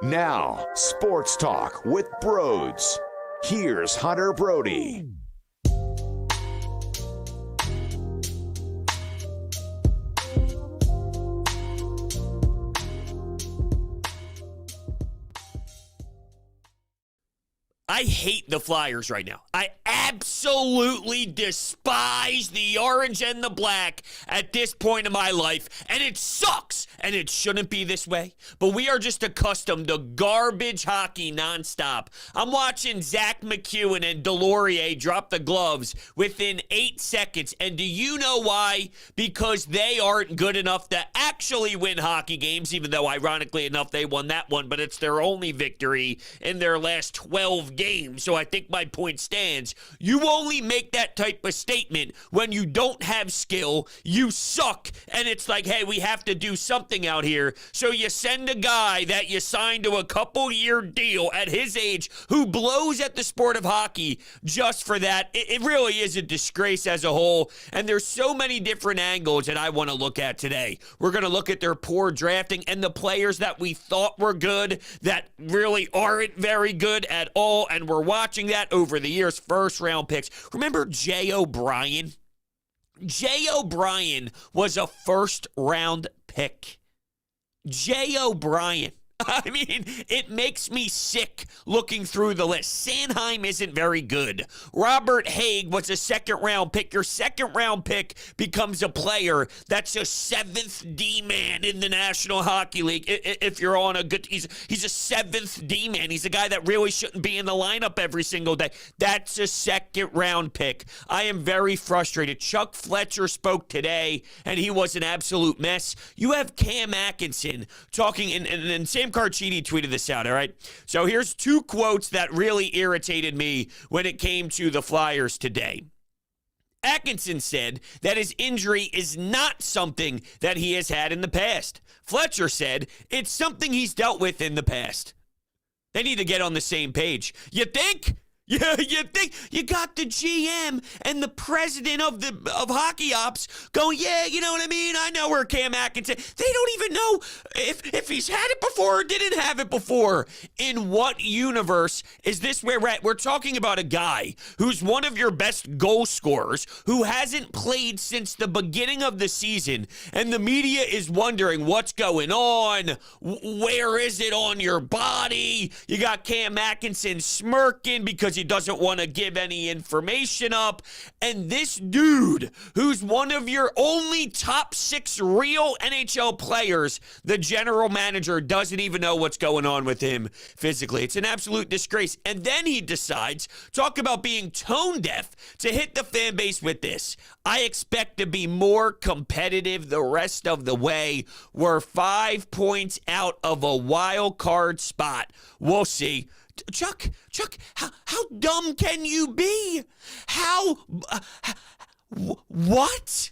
Now, Sports Talk with Broads. Here's Hunter Brody. I hate the Flyers right now. I absolutely despise the orange and the black at this point in my life, and it sucks, and it shouldn't be this way, but we are just accustomed to garbage hockey nonstop. I'm watching Zach McEwen and Delorier drop the gloves within 8 seconds, and do you know why? Because they aren't good enough to actually win hockey games, even though ironically enough they won that one, but it's their only victory in their last 12 games, so I think my point stands. You only make that type of statement when you don't have skill, you suck, and it's like, hey, we have to do something out here, so you send a guy that you signed to a couple-year deal at his age who blows at the sport of hockey just for that. It really is a disgrace as a whole, and there's so many different angles that I want to look at today. We're going to look at their poor drafting and the players that we thought were good that really aren't very good at all, and we're watching that over the years. First round picks. Remember Jay O'Brien? Jay O'Brien was a first round pick. Jay O'Brien. I mean, it makes me sick looking through the list. Sanheim isn't very good. Robert Haig was a second-round pick. Your second-round pick becomes a player that's a seventh D-man in the National Hockey League. If you're on a good, he's a seventh D-man. He's a guy that really shouldn't be in the lineup every single day. That's a second-round pick. I am very frustrated. Chuck Fletcher spoke today, and he was an absolute mess. You have Cam Atkinson talking, and Sam Carchidi tweeted this out, all right? So here's two quotes that really irritated me when it came to the Flyers today. Atkinson said that his injury is not something that he has had in the past. Fletcher said it's something he's dealt with in the past. They need to get on the same page. You think? Yeah, you think you got the GM and the president of hockey ops going, yeah, you know what I mean? I know where Cam Atkinson. They don't even know if he's had it before or didn't have it before. In what universe is this where we're at? We're talking about a guy who's one of your best goal scorers who hasn't played since the beginning of the season, and the media is wondering what's going on. Where is it on your body? You got Cam Atkinson smirking because he doesn't want to give any information up. And this dude, who's one of your only top 6 real NHL players, the general manager doesn't even know what's going on with him physically. It's an absolute disgrace. And then he decides, talk about being tone deaf, to hit the fan base with this. I expect to be more competitive the rest of the way. We're 5 points out of a wild card spot. We'll see. Chuck, how dumb can you be? What?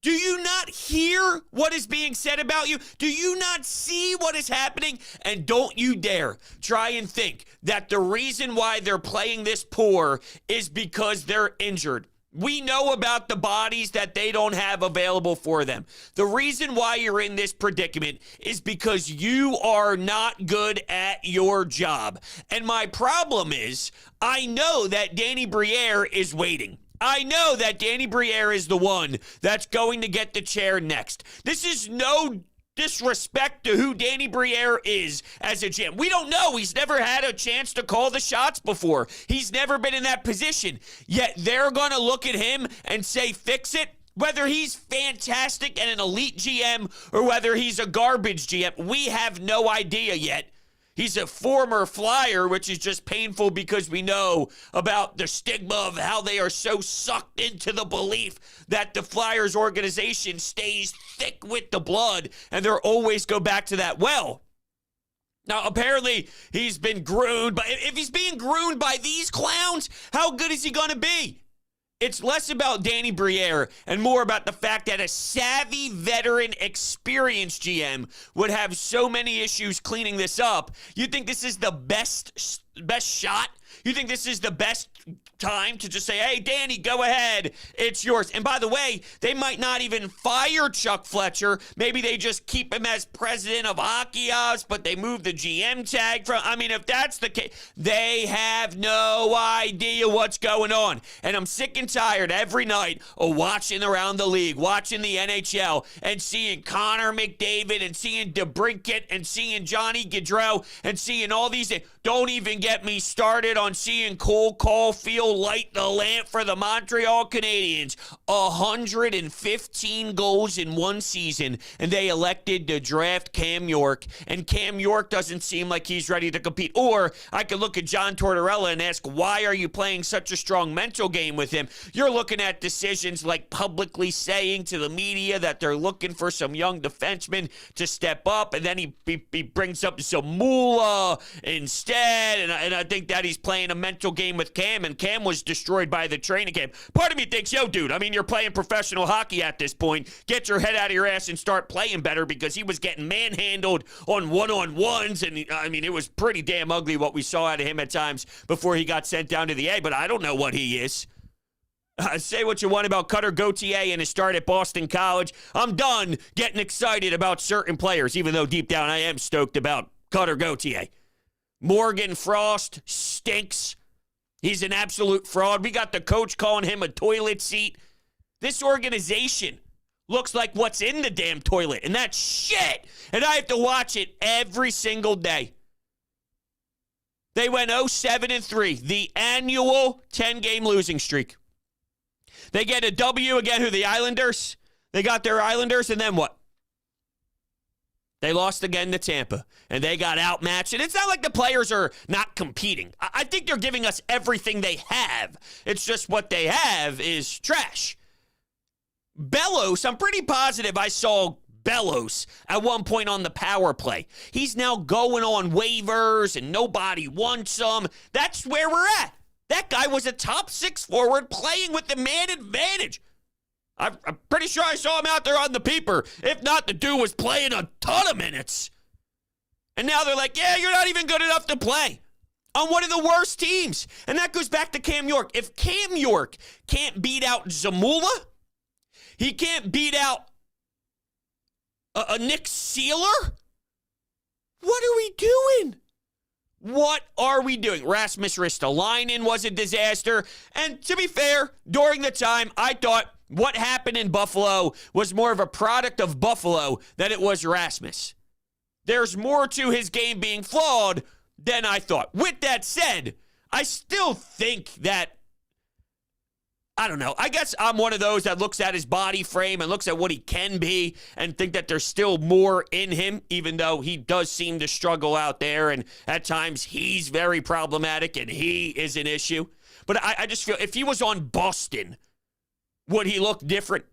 Do you not hear what is being said about you? Do you not see what is happening? And don't you dare try and think that the reason why they're playing this poor is because they're injured. We know about the bodies that they don't have available for them. The reason why you're in this predicament is because you are not good at your job. And my problem is, I know that Danny Briere is waiting. I know that Danny Briere is the one that's going to get the chair next. This is no disrespect to who Danny Briere is as a GM. We don't know. He's never had a chance to call the shots before. He's never been in that position. Yet they're going to look at him and say, fix it. Whether he's fantastic and an elite GM or whether he's a garbage GM, we have no idea yet. He's a former Flyer, which is just painful because we know about the stigma of how they are so sucked into the belief that the Flyers organization stays thick with the blood, and they'll always go back to that well. Now, apparently, he's been groomed, but if he's being groomed by these clowns, how good is he going to be? It's less about Danny Briere and more about the fact that a savvy, veteran, experienced GM would have so many issues cleaning this up. You think this is the best best shot? You think this is the best time to just say, hey, Danny, go ahead. It's yours. And by the way, they might not even fire Chuck Fletcher. Maybe they just keep him as president of hockey ops, but they move the GM tag from. I mean, if that's the case, they have no idea what's going on. And I'm sick and tired every night of watching around the league, watching the NHL, and seeing Connor McDavid and seeing DeBrincat and seeing Johnny Gaudreau and seeing all these things. Don't even get me started on seeing Cole Caulfield light the lamp for the Montreal Canadiens. 115 goals in one season, and they elected to draft Cam York, and Cam York doesn't seem like he's ready to compete. Or I could look at John Tortorella and ask, why are you playing such a strong mental game with him? You're looking at decisions like publicly saying to the media that they're looking for some young defenseman to step up, and then he brings up Zamula instead, and I think that he's playing a mental game with Cam, and Cam was destroyed by the training camp. Part of me thinks, yo, dude, I mean, you're playing professional hockey at this point. Get your head out of your ass and start playing better, because he was getting manhandled on one-on-ones, and I mean, it was pretty damn ugly what we saw out of him at times before he got sent down to the A, but I don't know what he is. Say what you want about Cutter Gauthier and his start at Boston College. I'm done getting excited about certain players, even though deep down I am stoked about Cutter Gauthier. Morgan Frost stinks. He's an absolute fraud. We got the coach calling him a toilet seat. This organization looks like what's in the damn toilet, and that's shit. And I have to watch it every single day. They went 0-7-3, the annual 10-game losing streak. They get a W again, who the Islanders? They got their Islanders, and then what? They lost again to Tampa, and they got outmatched. And it's not like the players are not competing. I think they're giving us everything they have. It's just what they have is trash. Bellows, I'm pretty positive I saw Bellows at one point on the power play. He's now going on waivers, and nobody wants him. That's where we're at. That guy was a top 6 forward playing with the man advantage. I'm pretty sure I saw him out there on the peeper. If not, the dude was playing a ton of minutes. And now they're like, yeah, you're not even good enough to play on one of the worst teams. And that goes back to Cam York. If Cam York can't beat out Zamula, he can't beat out a Nick Sealer, what are we doing? What are we doing? Rasmus Ristolainen was a disaster. And to be fair, during the time, I thought what happened in Buffalo was more of a product of Buffalo than it was Rasmus. There's more to his game being flawed than I thought. With that said, I still think that, I don't know, I guess I'm one of those that looks at his body frame and looks at what he can be and think that there's still more in him, even though he does seem to struggle out there, and at times he's very problematic and he is an issue. But I just feel if he was on Boston, would he look different?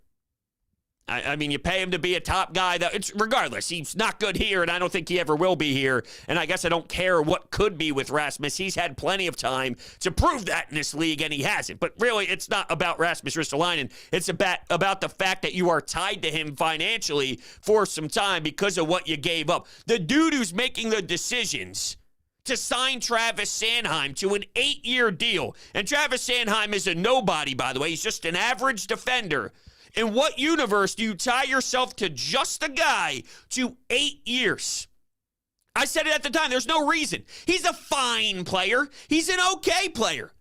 I mean, you pay him to be a top guy. It's regardless, he's not good here, and I don't think he ever will be here. And I guess I don't care what could be with Rasmus. He's had plenty of time to prove that in this league, and he hasn't. But really, it's not about Rasmus Ristolainen. It's about the fact that you are tied to him financially for some time because of what you gave up. The dude who's making the decisions to sign Travis Sanheim to an 8-year deal. And Travis Sanheim is a nobody, by the way. He's just an average defender. In what universe do you tie yourself to just a guy to 8 years? I said it at the time. There's no reason. He's a fine player. He's an okay player.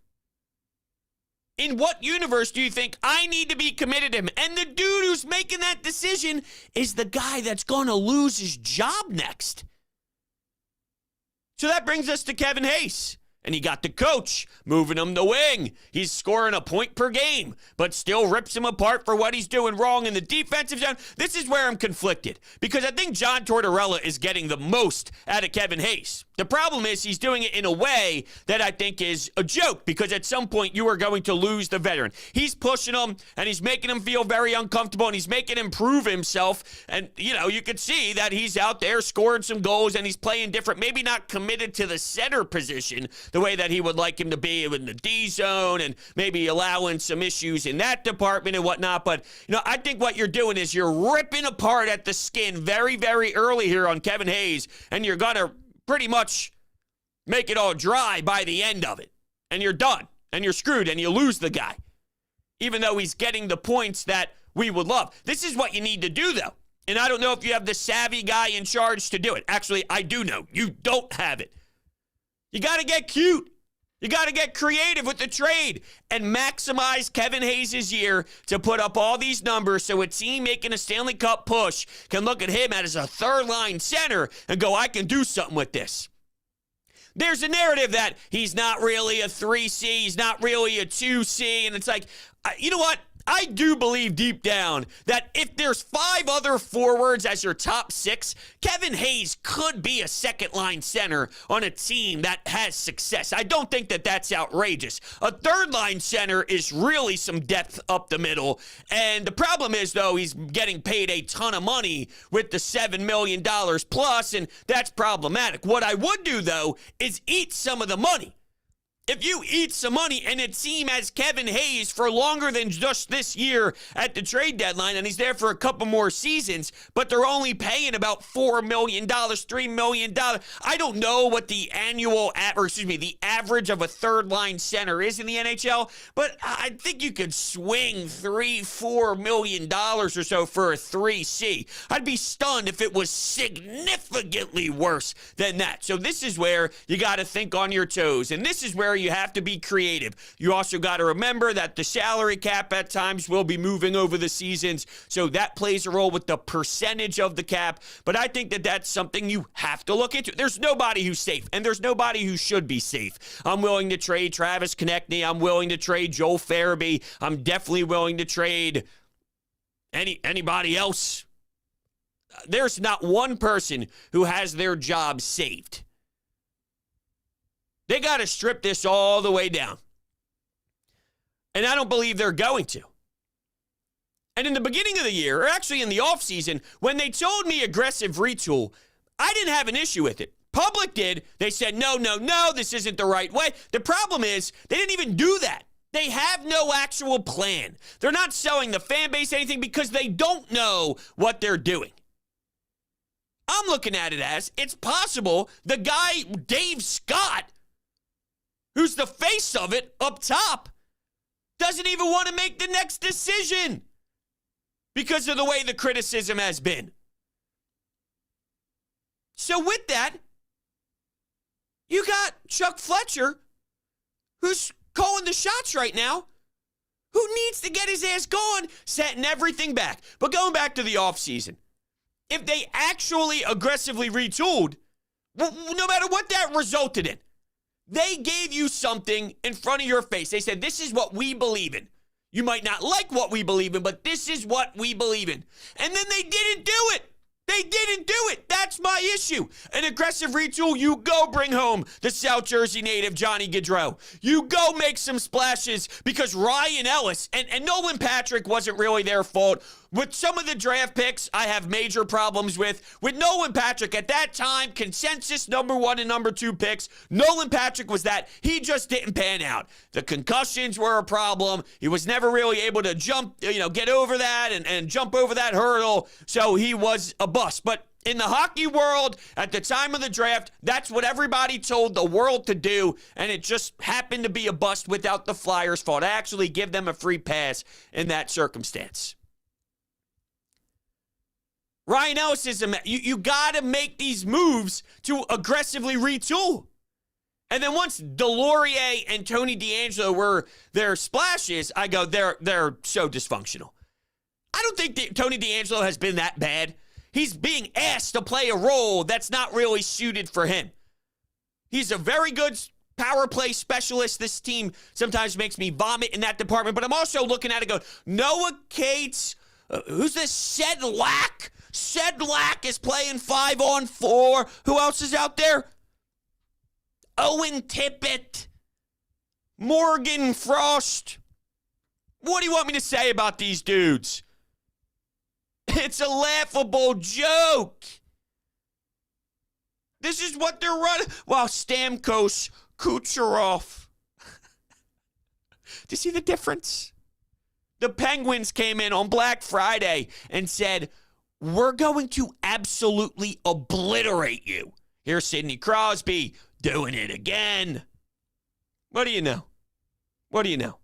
In what universe do you think I need to be committed to him? And the dude who's making that decision is the guy that's going to lose his job next. So that brings us to Kevin Hayes. And he got the coach moving him the wing. He's scoring a point per game, but still rips him apart for what he's doing wrong in the defensive zone. This is where I'm conflicted, because I think John Tortorella is getting the most out of Kevin Hayes. The problem is he's doing it in a way that I think is a joke, because at some point you are going to lose the veteran. He's pushing him, and he's making him feel very uncomfortable, and he's making him prove himself. And, you know, you could see that he's out there scoring some goals, and he's playing different, maybe not committed to the center position the way that he would like him to be in the D zone, and maybe allowing some issues in that department and whatnot. But, you know, I think what you're doing is you're ripping apart at the skin very, very early here on Kevin Hayes, and you're going to pretty much, make it all dry by the end of it. And you're done. And you're screwed. And you lose the guy. Even though he's getting the points that we would love. This is what you need to do, though. And I don't know if you have the savvy guy in charge to do it. Actually, I do know. You don't have it. You got to get cute. You got to get creative with the trade and maximize Kevin Hayes' year to put up all these numbers so a team making a Stanley Cup push can look at him as a third-line center and go, I can do something with this. There's a narrative that he's not really a 3C, he's not really a 2C, and it's like, you know what? I do believe deep down that if there's 5 other forwards as your top 6, Kevin Hayes could be a second-line center on a team that has success. I don't think that that's outrageous. A third-line center is really some depth up the middle. And the problem is, though, he's getting paid a ton of money with the $7 million plus, and that's problematic. What I would do, though, is eat some of the money. If you eat some money and a team has Kevin Hayes for longer than just this year at the trade deadline, and he's there for a couple more seasons, but they're only paying about $4 million, $3 million. I don't know what the the average of a third-line center is in the NHL, but I think you could swing $3-4 million or so for a 3C. I'd be stunned if it was significantly worse than that. So this is where you got to think on your toes, and this is where you have to be creative. You also got to remember that the salary cap at times will be moving over the seasons, so that plays a role with the percentage of the cap, but I think that that's something you have to look into. There's nobody who's safe, and there's nobody who should be safe. I'm willing to trade Travis Konechny. I'm willing to trade Joel Farabee. I'm definitely willing to trade anybody else. There's not one person who has their job saved. They got to strip this all the way down. And I don't believe they're going to. And in the beginning of the year, or actually in the offseason, when they told me aggressive retool, I didn't have an issue with it. Public did. They said, no, this isn't the right way. The problem is they didn't even do that. They have no actual plan. They're not selling the fan base anything because they don't know what they're doing. I'm looking at it as it's possible the guy, Dave Scott, who's the face of it up top, doesn't even want to make the next decision because of the way the criticism has been. So with that, you got Chuck Fletcher, who's calling the shots right now, who needs to get his ass going, setting everything back. But going back to the offseason, if they actually aggressively retooled, no matter what that resulted in, they gave you something in front of your face. They said, this is what we believe in. You might not like what we believe in, but this is what we believe in. And then they didn't do it. They didn't do it. That's my issue. An aggressive retool, you go bring home the South Jersey native Johnny Gaudreau. You go make some splashes because Ryan Ellis and Nolan Patrick wasn't really their fault. With some of the draft picks, I have major problems with. With Nolan Patrick, at that time, consensus number 1 and number 2 picks, Nolan Patrick was that. He just didn't pan out. The concussions were a problem. He was never really able to get over that and jump over that hurdle. So he was a bust. But in the hockey world, at the time of the draft, that's what everybody told the world to do, and it just happened to be a bust without the Flyers' fault. I actually give them a free pass in that circumstance. Ryan Ellis is you got to make these moves to aggressively retool. And then once Delorier and Tony DeAngelo were their splashes, I go, they're so dysfunctional. I don't think Tony DeAngelo has been that bad. He's being asked to play a role that's not really suited for him. He's a very good power play specialist. This team sometimes makes me vomit in that department. But I'm also looking at it going, Noah Cates, who's this? Sedlak? Sedlak is playing 5-on-4. Who else is out there? Owen Tippett. Morgan Frost. What do you want me to say about these dudes? It's a laughable joke. This is what they're running. Well, Stamkos, Kucherov. Do you see the difference? The Penguins came in on Black Friday and said, we're going to absolutely obliterate you. Here's Sidney Crosby, Doing it again. What do you know? What do you know?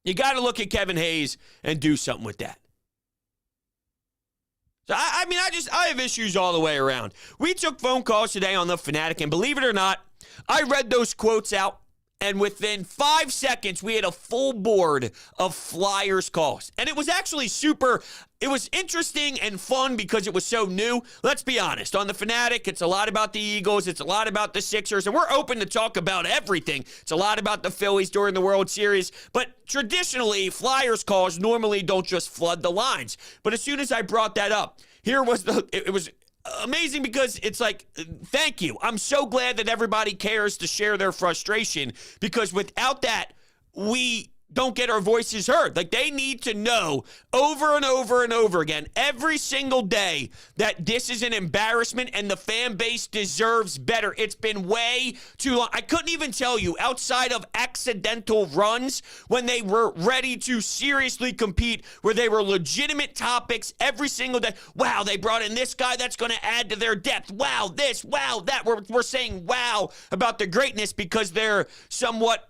You got to look at Kevin Hayes and do something with that. So, I have issues all the way around. We took phone calls today on The Fanatic, and believe it or not, I read those quotes out, and within 5 seconds, we had a full board of Flyers calls. And it was actually it was interesting and fun because it was so new. Let's be honest. On The Fanatic, it's a lot about the Eagles. It's a lot about the Sixers. And we're open to talk about everything. It's a lot about the Phillies during the World Series. But traditionally, Flyers calls normally don't just flood the lines. But as soon as I brought that up, it was amazing because it's like, thank you. I'm so glad that everybody cares to share their frustration, because without that, we don't get our voices heard. Like, they need to know over and over and over again, every single day, that this is an embarrassment and the fan base deserves better. It's been way too long. I couldn't even tell you, outside of accidental runs, when they were ready to seriously compete, where they were legitimate topics every single day. Wow, they brought in this guy that's going to add to their depth. Wow, this, wow, that. We're saying wow about the greatness because they're somewhat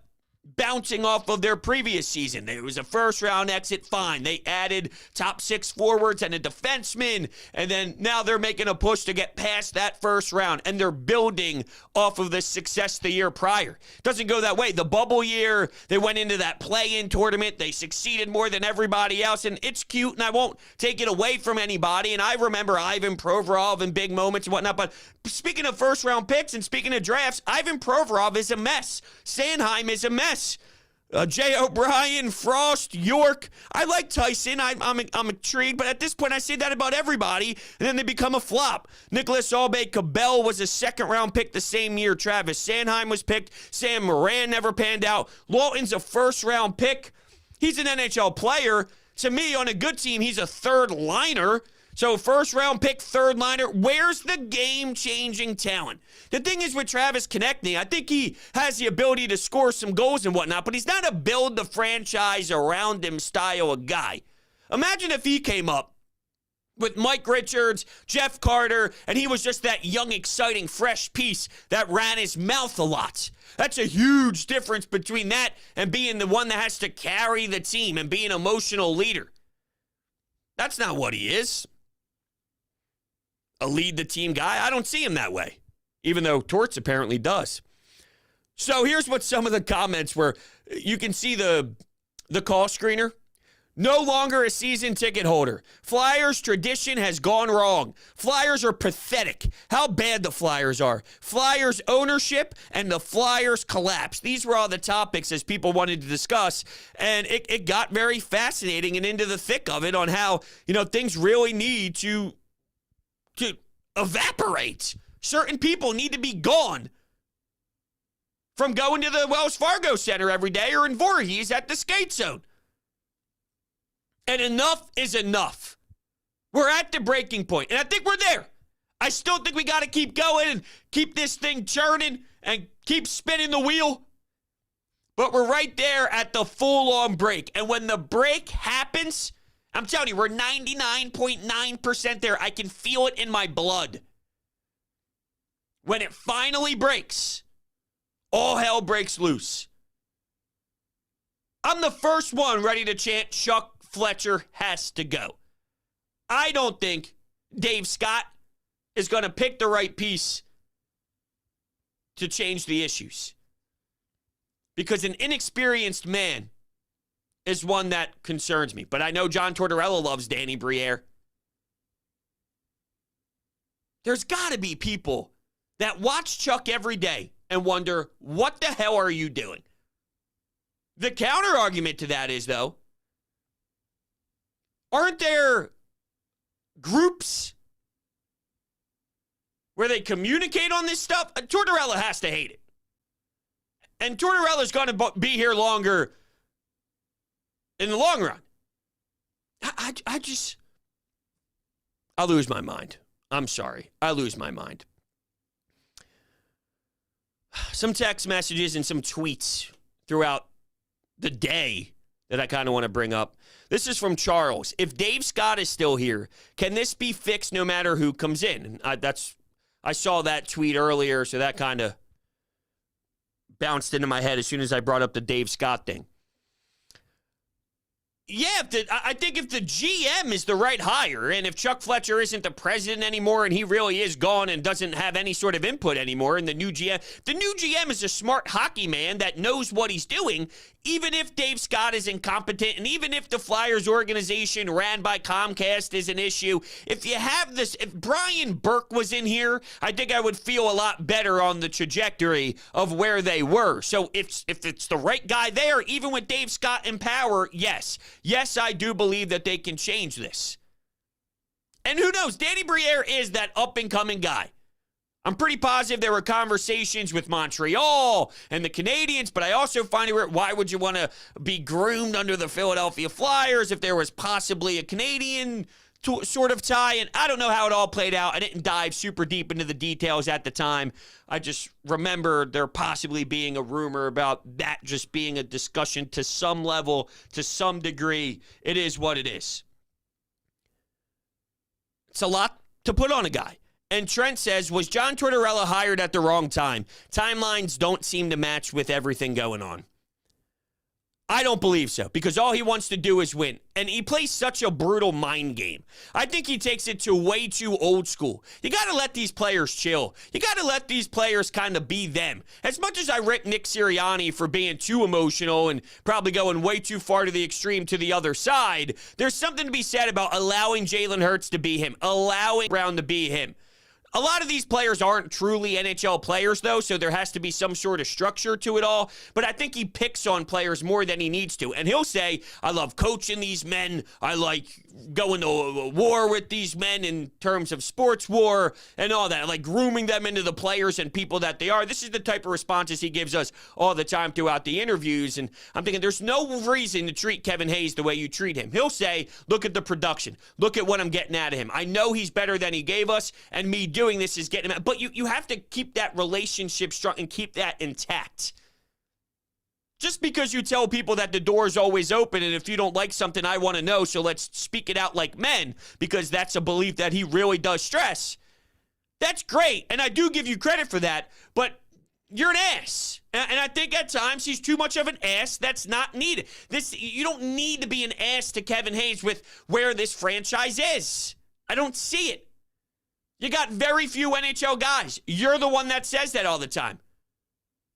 bouncing off of their previous season. There was a first-round exit, fine. They added top 6 forwards and a defenseman, and then now they're making a push to get past that first round, and they're building off of the success the year prior. Doesn't go that way. The bubble year, they went into that play-in tournament. They succeeded more than everybody else, and it's cute, and I won't take it away from anybody, and I remember Ivan Provorov in big moments and whatnot, but speaking of first-round picks and speaking of drafts, Ivan Provorov is a mess. Sanheim is a mess. Jay O'Brien, Frost, York. I like Tyson. I'm intrigued, but at this point, I say that about everybody, and then they become a flop. Nicholas Aube-Kubel was a second-round pick the same year Travis Sanheim was picked. Sam Moran never panned out. Lawton's a first-round pick. He's an NHL player. To me, on a good team, he's a third-liner. So first-round pick, third-liner. Where's the game-changing talent? The thing is with Travis Konechny, I think he has the ability to score some goals and whatnot, but he's not a build-the-franchise-around-him style of guy. Imagine if he came up with Mike Richards, Jeff Carter, and he was just that young, exciting, fresh piece that ran his mouth a lot. That's a huge difference between that and being the one that has to carry the team and be an emotional leader. That's not what he is. A lead-the-team guy? I don't see him that way, even though Torts apparently does. So here's what some of the comments were. You can see the call screener. No longer a season ticket holder. Flyers tradition has gone wrong. Flyers are pathetic. How bad the Flyers are. Flyers ownership and the Flyers collapse. These were all the topics as people wanted to discuss, and it got very fascinating and into the thick of it on how, things really need to evaporate. Certain people need to be gone from going to the Wells Fargo Center every day or in Voorhees at the skate zone. And enough is enough. We're at the breaking point, and I think we're there. I still think we got to keep going and keep this thing churning and keep spinning the wheel. But we're right there at the full-on break. And when the break happens, I'm telling you, we're 99.9% there. I can feel it in my blood. When it finally breaks, all hell breaks loose. I'm the first one ready to chant Chuck Fletcher has to go. I don't think Dave Scott is going to pick the right piece to change the issues. Because an inexperienced man is one that concerns me. But I know John Tortorella loves Danny Briere. There's got to be people that watch Chuck every day and wonder, what the hell are you doing? The counter argument to that is, though, aren't there groups where they communicate on this stuff? Tortorella has to hate it. And Tortorella's going to be here longer in the long run. I lose my mind. I'm sorry. I lose my mind. Some text messages and some tweets throughout the day that I kind of want to bring up. This is from Charles. If Dave Scott is still here, can this be fixed no matter who comes in? And I I saw that tweet earlier, so that kind of bounced into my head as soon as I brought up the Dave Scott thing. Yeah, I think if the GM is the right hire, and if Chuck Fletcher isn't the president anymore and he really is gone and doesn't have any sort of input anymore, and the new GM is a smart hockey man that knows what he's doing, even if Dave Scott is incompetent, and even if the Flyers organization ran by Comcast is an issue, if you have this, if Brian Burke was in here, I think I would feel a lot better on the trajectory of where they were. So if it's the right guy there, even with Dave Scott in power, yes. Yes, I do believe that they can change this. And who knows, Danny Briere is that up-and-coming guy. I'm pretty positive there were conversations with Montreal and the Canadiens, but I also find it weird, why would you want to be groomed under the Philadelphia Flyers if there was possibly a Canadian sort of tie? And I don't know how it all played out. I didn't dive super deep into the details at the time. I just remember there possibly being a rumor about that just being a discussion to some level, to some degree. It is what it is. It's a lot to put on a guy. And Trent says, was John Tortorella hired at the wrong time? Timelines don't seem to match with everything going on. I don't believe so, because all he wants to do is win. And he plays such a brutal mind game. I think he takes it to way too old school. You got to let these players chill. You got to let these players kind of be them. As much as I rip Nick Sirianni for being too emotional and probably going way too far to the extreme to the other side, there's something to be said about allowing Jalen Hurts to be him, allowing Brown to be him. A lot of these players aren't truly NHL players, though, so there has to be some sort of structure to it all. But I think he picks on players more than he needs to. And he'll say, I love coaching these men. I like going to war with these men in terms of sports war and all that. I like grooming them into the players and people that they are. This is the type of responses he gives us all the time throughout the interviews. And I'm thinking there's no reason to treat Kevin Hayes the way you treat him. He'll say, look at the production. Look at what I'm getting out of him. I know he's better than he gave us, and me doing this is getting him out. But you have to keep that relationship strong and keep that intact. Just because you tell people that the door is always open, and if you don't like something, I want to know, so let's speak it out like men, because that's a belief that he really does stress. That's great, and I do give you credit for that, but you're an ass. And I think at times he's too much of an ass that's not needed. You don't need to be an ass to Kevin Hayes with where this franchise is. I don't see it. You got very few NHL guys. You're the one that says that all the time.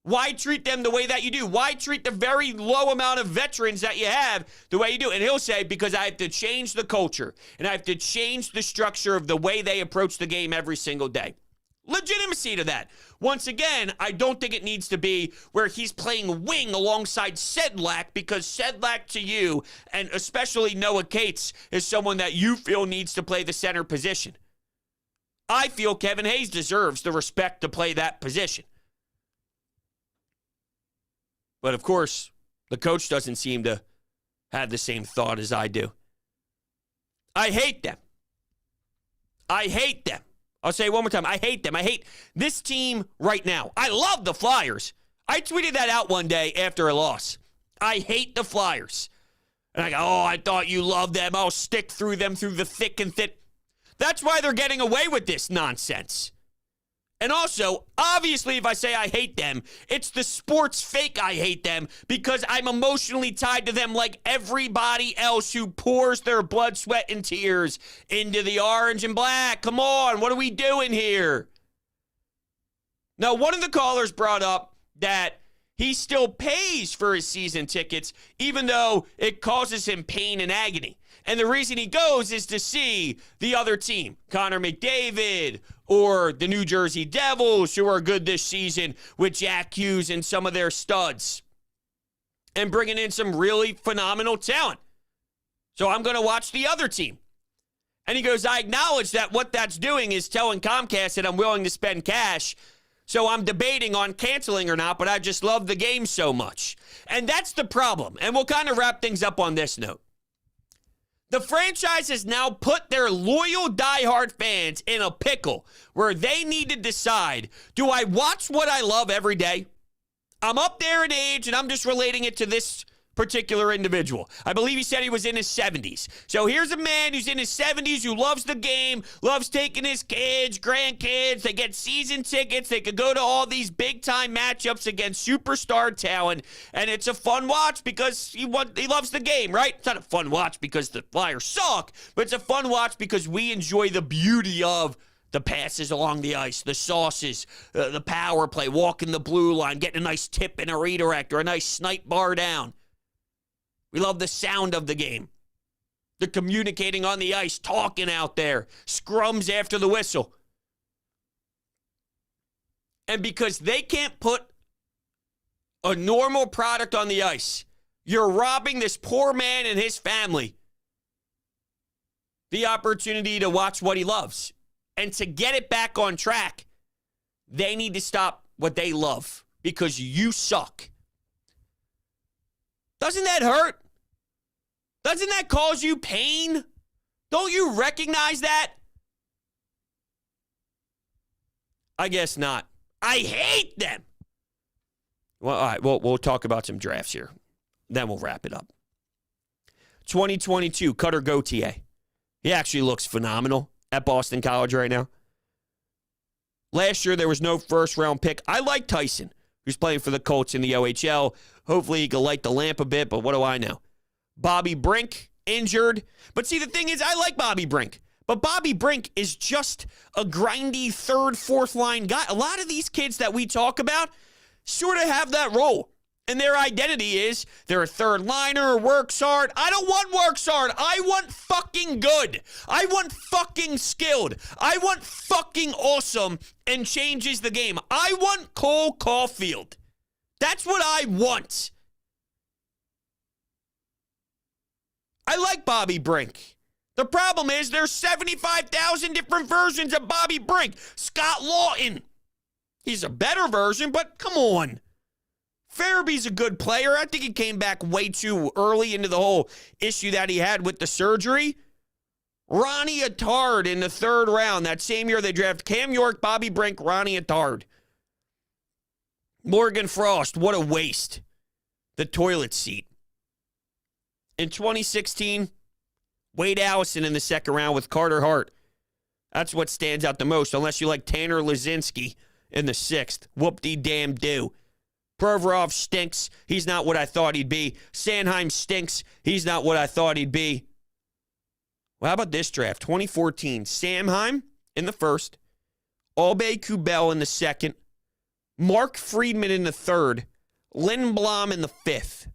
Why treat them the way that you do? Why treat the very low amount of veterans that you have the way you do? And he'll say, because I have to change the culture, and I have to change the structure of the way they approach the game every single day. Legitimacy to that. Once again, I don't think it needs to be where he's playing wing alongside Sedlak, because Sedlak to you, and especially Noah Cates, is someone that you feel needs to play the center position. I feel Kevin Hayes deserves the respect to play that position. But of course, the coach doesn't seem to have the same thought as I do. I hate them. I hate them. I'll say it one more time. I hate them. I hate this team right now. I love the Flyers. I tweeted that out one day after a loss. I hate the Flyers. And I go, oh, I thought you loved them. I'll stick through them through the thick and thin. That's why they're getting away with this nonsense. And also, obviously, if I say I hate them, it's the sports fake I hate them, because I'm emotionally tied to them like everybody else who pours their blood, sweat, and tears into the orange and black. Come on, what are we doing here? Now, one of the callers brought up that he still pays for his season tickets, even though it causes him pain and agony. And the reason he goes is to see the other team, Connor McDavid or the New Jersey Devils, who are good this season with Jack Hughes and some of their studs, and bringing in some really phenomenal talent. So I'm going to watch the other team. And he goes, I acknowledge that what that's doing is telling Comcast that I'm willing to spend cash. So I'm debating on canceling or not, but I just love the game so much. And that's the problem. And we'll kind of wrap things up on this note. The franchise has now put their loyal diehard fans in a pickle where they need to decide, do I watch what I love every day? I'm up there in age, and I'm just relating it to this particular individual. I believe he said he was in his 70s. So here's a man who's in his 70s who loves the game, loves taking his kids, grandkids. They get season tickets. They could go to all these big-time matchups against superstar talent, and it's a fun watch because he loves the game, right? It's not a fun watch because the Flyers suck, but it's a fun watch because we enjoy the beauty of the passes along the ice, the sauces, the power play, walking the blue line, getting a nice tip and a redirect or a nice snipe bar down. We love the sound of the game. The communicating on the ice, talking out there, scrums after the whistle. And because they can't put a normal product on the ice, you're robbing this poor man and his family the opportunity to watch what he loves. And to get it back on track, they need to stop what they love because you suck. Doesn't that hurt? Doesn't that cause you pain? Don't you recognize that? I guess not. I hate them. Well, all right, we'll talk about some drafts here. Then we'll wrap it up. 2022, Cutter Gauthier. He actually looks phenomenal at Boston College right now. Last year, there was no first-round pick. I like Tyson, who's playing for the Colts in the OHL. Hopefully, he can light the lamp a bit, but what do I know? Bobby Brink, injured. But see, the thing is, I like Bobby Brink. But Bobby Brink is just a grindy third, fourth-line guy. A lot of these kids that we talk about sort of have that role. And their identity is they're a third liner, works hard. I don't want works hard. I want fucking good. I want fucking skilled. I want fucking awesome and changes the game. I want Cole Caulfield. That's what I want. I like Bobby Brink. The problem is there's 75,000 different versions of Bobby Brink. Scott Lawton. He's a better version, but come on. Farabee's a good player. I think he came back way too early into the whole issue that he had with the surgery. Ronnie Attard in the third round. That same year they drafted Cam York, Bobby Brink, Ronnie Attard. Morgan Frost, what a waste. The toilet seat. In 2016, Wade Allison in the second round with Carter Hart. That's what stands out the most, unless you like Tanner Lazinski in the sixth. Whoop-de-damn-do. Provorov stinks. He's not what I thought he'd be. Sanheim stinks. He's not what I thought he'd be. Well, how about this draft? 2014, Samheim in the first. Aube Kubel in the second. Mark Friedman in the third. Lindblom in the fifth.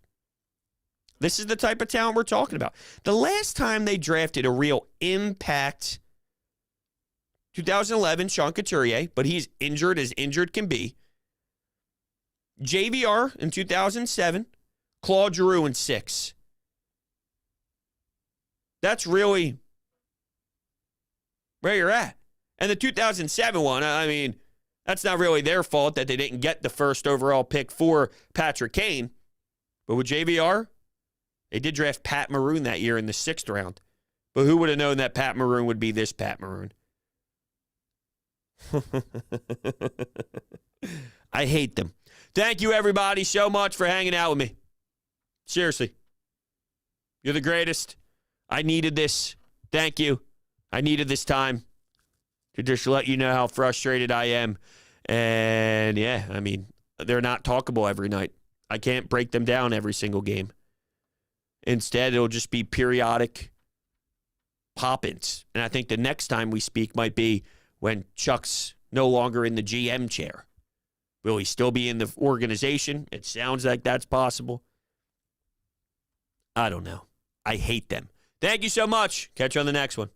This is the type of talent we're talking about. The last time they drafted a real impact, 2011, Sean Couturier, but he's injured as injured can be. JVR in 2007, Claude Giroux in 6. That's really where you're at. And the 2007 one, I mean, that's not really their fault that they didn't get the first overall pick for Patrick Kane. But with JVR, they did draft Pat Maroon that year in the 6th round. But who would have known that Pat Maroon would be this Pat Maroon? I hate them. Thank you, everybody, so much for hanging out with me. Seriously. You're the greatest. I needed this. Thank you. I needed this time to just let you know how frustrated I am. And, yeah, I mean, they're not talkable every night. I can't break them down every single game. Instead, it'll just be periodic pop-ins. And I think the next time we speak might be when Chuck's no longer in the GM chair. Will he still be in the organization? It sounds like that's possible. I don't know. I hate them. Thank you so much. Catch you on the next one.